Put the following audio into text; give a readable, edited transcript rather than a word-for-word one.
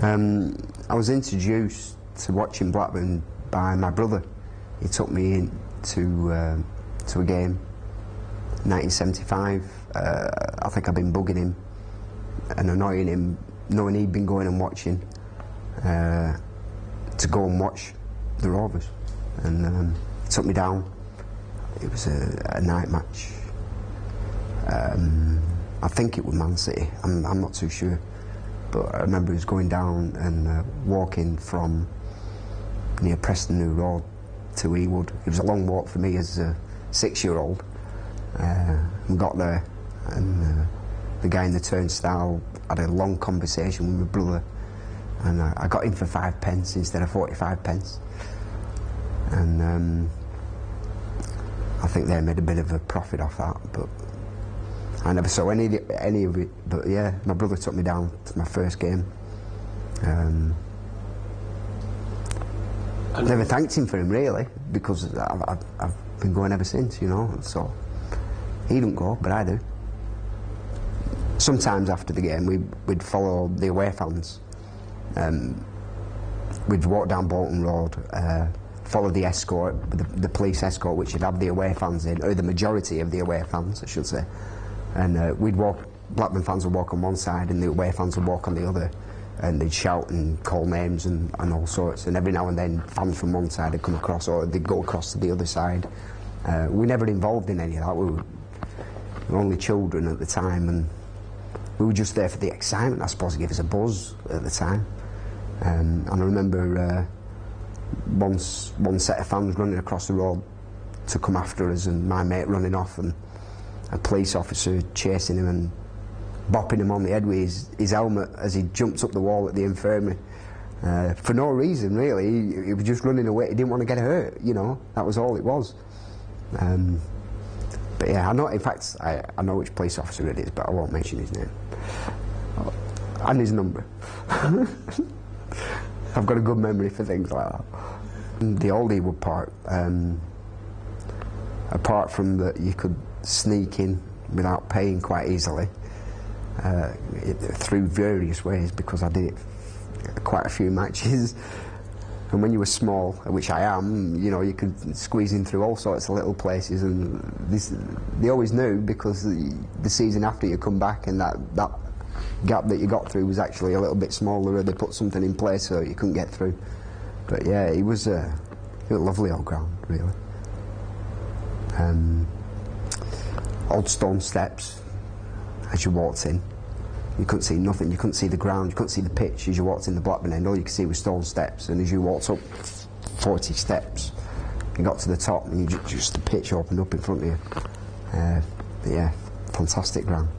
I was introduced to watching Blackburn by my brother. He took me in to a game, 1975. I think I've been bugging him and annoying him, knowing he'd been going and watching, to go and watch the Rovers. And he took me down. It was a night match. I think it was Man City, I'm not too sure. But I remember he was going down and walking from near Preston New Road to Ewood. It was a long walk for me as a 6-year-old. We got there and the guy in the turnstile had a long conversation with my brother, and I got in for 5 pence instead of 45 pence. And I think they made a bit of a profit off that, but I never saw any of it. But yeah, my brother took me down to my first game. I never thanked him for him really, because I've been going ever since, you know. So he don't go, but I do. Sometimes after the game we'd follow the away fans. We'd walk down Bolton Road, follow the escort, the police escort, which would have the away fans in, or the majority of the away fans, I should say. And we'd walk, Blackburn fans would walk on one side and the away fans would walk on the other, and they'd shout and call names and all sorts, and every now and then fans from one side would come across, or they'd go across to the other side. We were never involved in any of that. We were only children at the time, and we were just there for the excitement, I suppose. It gave us a buzz at the time. And I remember one set of fans running across the road to come after us, and my mate running off, and a police officer chasing him and bopping him on the head with his helmet as he jumped up the wall at the infirmary. For no reason really, he was just running away. He didn't want to get hurt, you know, that was all it was. But yeah, I know, in fact, I know which police officer it is, but I won't mention his name. And his number. I've got a good memory for things like that. The old Ewood Park, apart from that you could sneak in without paying quite easily, through various ways, because I did it quite a few matches. And when you were small, which I am, you know, you could squeeze in through all sorts of little places, and they always knew, because the season after you come back and that gap that you got through was actually a little bit smaller, or they put something in place so you couldn't get through. But yeah, it was a lovely old ground, really. Old stone steps as you walked in. You couldn't see nothing, you couldn't see the ground, you couldn't see the pitch as you walked in the Blackburn end. All you could see was stone steps, and as you walked up 40 steps, you got to the top and just the pitch opened up in front of you. Yeah, fantastic ground.